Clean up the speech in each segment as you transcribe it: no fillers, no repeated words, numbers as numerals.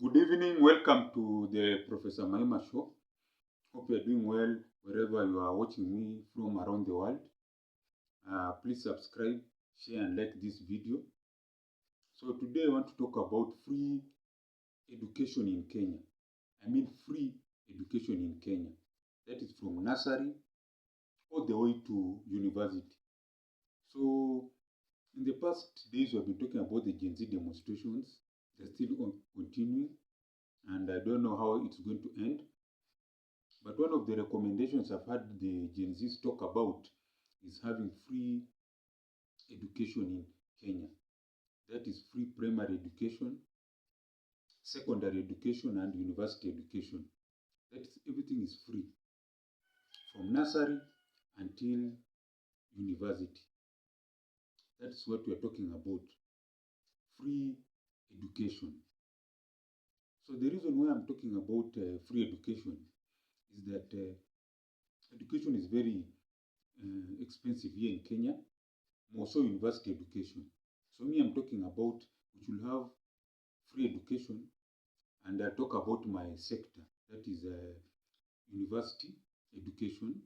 Good evening. Welcome to the Professor Maima Show. Hope you are doing well wherever you are watching me from around the world. Please subscribe, share, and like this video. So today I want to talk about free education in Kenya. I mean free education in Kenya. That is from nursery all the way to university. So in the past days we have been talking about the Gen Z demonstrations. They're still continuing, and I don't know how it's going to end. But one of the recommendations I've had the Gen Zs talk about is having free education in Kenya. That is free primary education, secondary education, and university education. That is, everything is free from nursery until university. That's what we are talking about. Free education. So the reason why I'm talking about free education is that education is very expensive here in Kenya, more so university education. So me, I'm talking about we should have free education, and I'll talk about my sector, that is university education.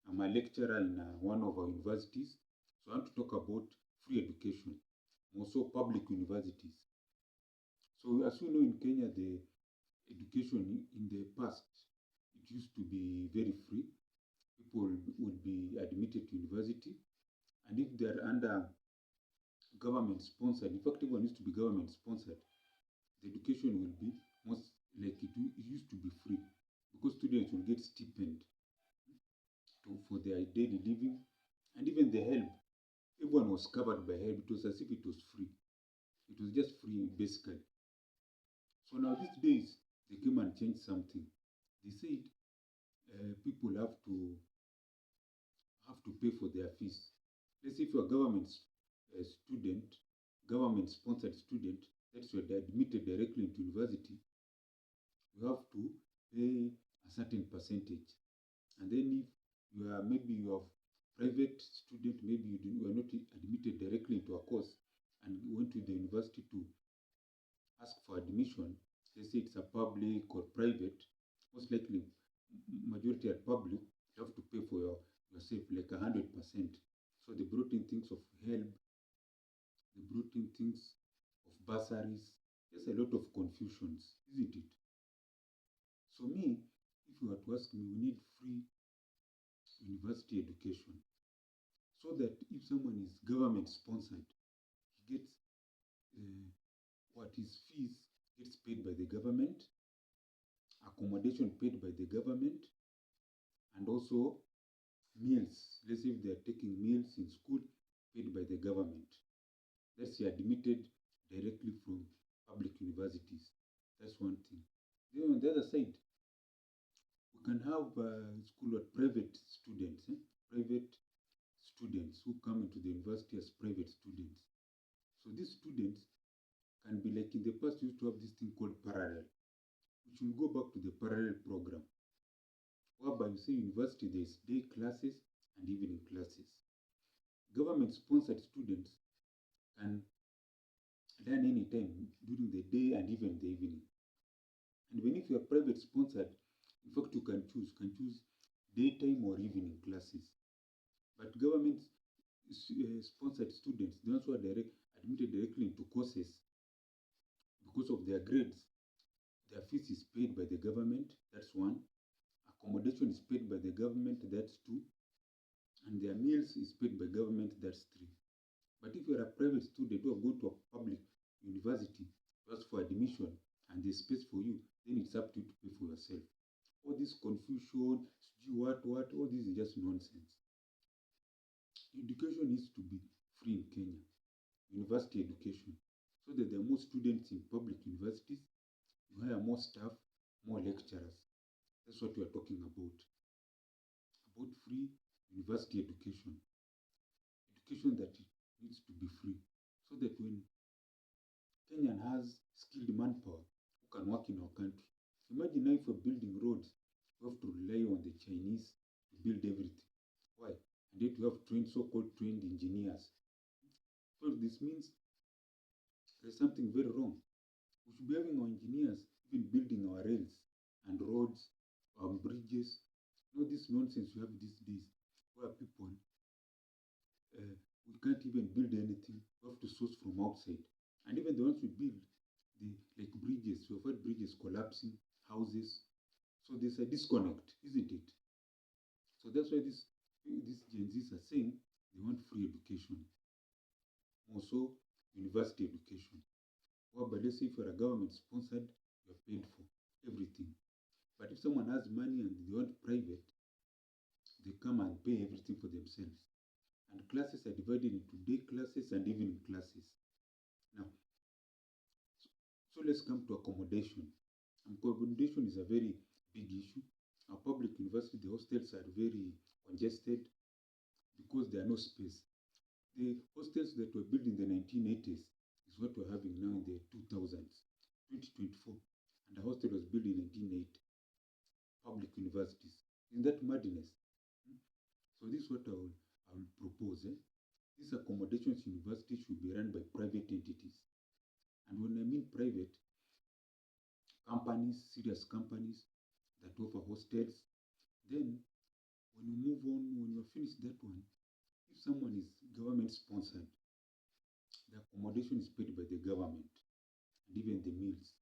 I'm a lecturer in one of our universities, so I want to talk about free education, more so public universities. So as you know, in Kenya, the education in the past, it used to be very free. People would be admitted to university, and if they're under government sponsored, in fact, even used to be government sponsored, the education will be most like it used to be free, because students will get stipend for their daily living, and even the help. Everyone was covered by help. It was as if it was free. It was just free basically. So now these days they came and changed something. They said people have to pay for their fees. Let's say if you're a government student, government sponsored student, that's where they're admitted directly into university, you have to pay a certain percentage. And then if you are maybe you have private student, maybe you are not admitted directly into a course and went to the university to ask for admission, let's say it's a public or private, most likely majority are public, you have to pay for yourself like 100%. So they brought in things of help, they brought in things of bursaries. There's a lot of confusions, isn't it? So me, if you were to ask me, we need free university education, so that if someone is government sponsored, he gets what his fees gets paid by the government, accommodation paid by the government, and also meals. Let's say if they are taking meals in school, paid by the government. Let's say admitted directly from public universities. That's one thing. Then on the other side, we can have school or private students, private students who come into the university as private students. So these students can be like in the past, we used to have this thing called parallel, which will go back to the parallel program, whereby you say university there's day classes and evening classes. Government sponsored students can learn anytime during the day and even the evening. And even if you are private sponsored, in fact you can choose daytime or evening classes. But government sponsored students, the ones who are admitted directly into courses, because of their grades, their fees is paid by the government, that's one. Accommodation is paid by the government, that's two. And their meals is paid by government, that's three. But if you're a private student who have gone to a public university just for admission and there's space for you, then it's up to you to pay for yourself. All this confusion, what, all this is just nonsense. Education needs to be free in Kenya, university education, so that there are more students in public universities, you hire more staff, more lecturers. That's what we are talking about free university education. Education that it needs to be free, so that when Kenyan has skilled manpower who can work in our country. Imagine now if we're building roads, we have to rely on the Chinese to build everything. Why? And yet we have so-called trained engineers. So this means there's something very wrong. We should be having our engineers even building our rails and roads, bridges. All this nonsense we have these days, where people, we can't even build anything. We have to source from outside. And even the ones we build, like bridges, we have had bridges collapsing, houses. So there's a disconnect, isn't it? So that's why these Gen Zs are saying they want free education, also university education. Well, but let's say if you're a government sponsored, you're paid for everything. But if someone has money and they want private, they come and pay everything for themselves. And classes are divided into day classes and evening classes. Now, so let's come to accommodation. Accommodation is a very big issue. Our public university, the hostels are very congested because there are no space. The hostels that were built in the 1980s is what we're having now in the 2000s, 2024. And the hostel was built in 1980. Public universities. Isn't that madness? So this is what I will propose. These accommodations universities should be run by private entities. And when I mean private, companies, serious companies that offer hostels. Then when you move on, when you finish that one, if someone is government sponsored, the accommodation is paid by the government, and even the meals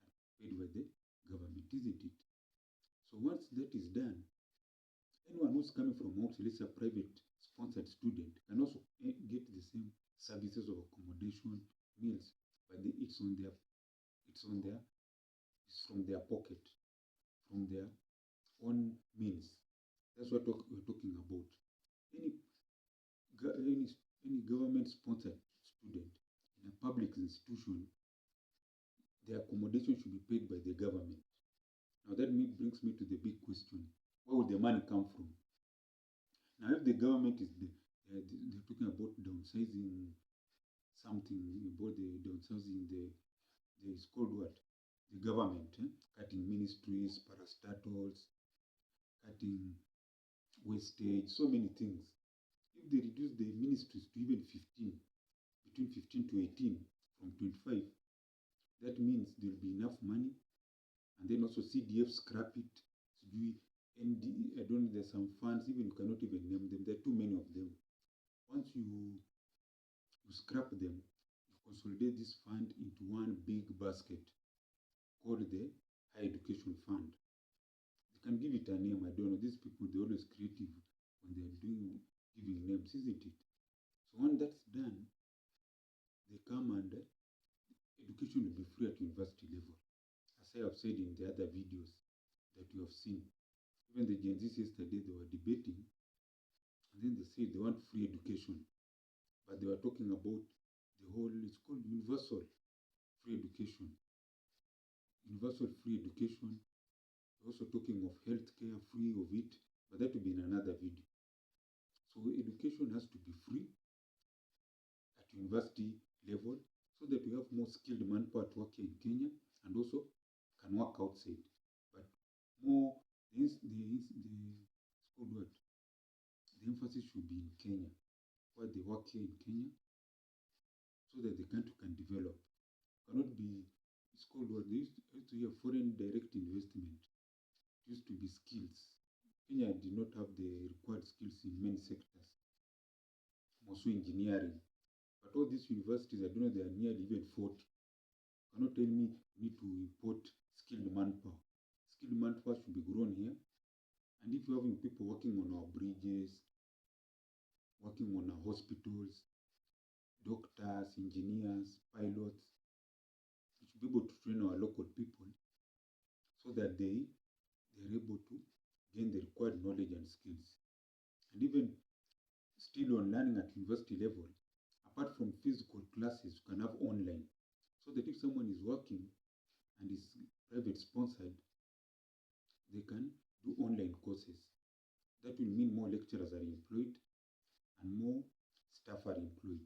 are paid by the government, isn't it? So once that is done, anyone who's coming from outside, let's say a private sponsored student, can also get the same services of accommodation, meals, but it's from their pocket, from their own means. That's what we're talking about. Any government sponsored student in a public institution, their accommodation should be paid by the government. Now that brings me to the big question: where will the money come from? Now, if the government they're talking about downsizing something, about the downsizing it's called what? The government, cutting ministries, parastatals, cutting wastage, so many things. If they reduce the ministries to even 15, between 15 to 18 from 25, that means there will be enough money. And then also CDF scrap it. I don't know, there's some funds, even you cannot even name them. There are too many of them. Once you scrap them, you consolidate this fund into one big basket called the Higher Education Fund. You can give it a name, I don't know. These people, they're always creative when they're giving names, isn't it? So when that's done, they come and education will be free at university level. As I have said in the other videos that you have seen. Even the Gen Zs yesterday, they were debating, and then they said they want free education. But they were talking about it's called universal free education. Universal free education. They're also talking of healthcare, free of it, but that will be in another video. So education has to be free at university level so that we have more skilled manpower to work here in Kenya and also can work outside. But more, the emphasis should be in Kenya, where they work here in Kenya, so that the country can develop. Cannot be, it's called what? They used to hear foreign direct investment. It used to be skills. Kenya did not have the required skills in many sectors, also engineering. But all these universities, I don't know, they are nearly even 40. Cannot tell me we need to import skilled manpower. Skilled manpower should be grown here. And if you're having people working on our bridges, working on our hospitals, doctors, engineers, pilots, we should be able to train our local people so that they're able to gain the required knowledge and skills. And even still on learning at university level, apart from physical classes, you can have online. So that if someone is working and is private sponsored, they can do online courses. That will mean more lecturers are employed and more staff are employed.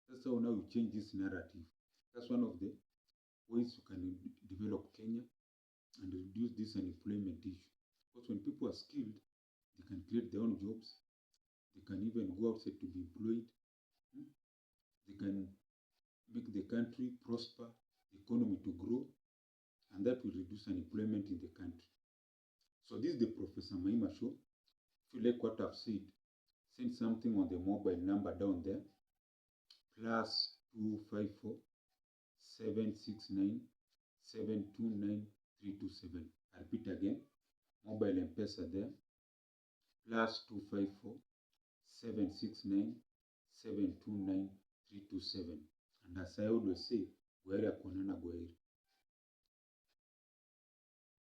That's how now you change this narrative. That's one of the ways you can develop Kenya and reduce this unemployment issue. Because when people are skilled, they can create their own jobs. They can even go outside to be employed. They can make the country prosper, the economy to grow. And that will reduce unemployment in the country. So this is the Professor Maima show. If you like what I've said, send something on the mobile number down there, +254 769 729 327. I repeat again, mobile M-Pesa there, +254 769 729 327. And as I always say, Gwaheri ya kuonana, Gwaheri.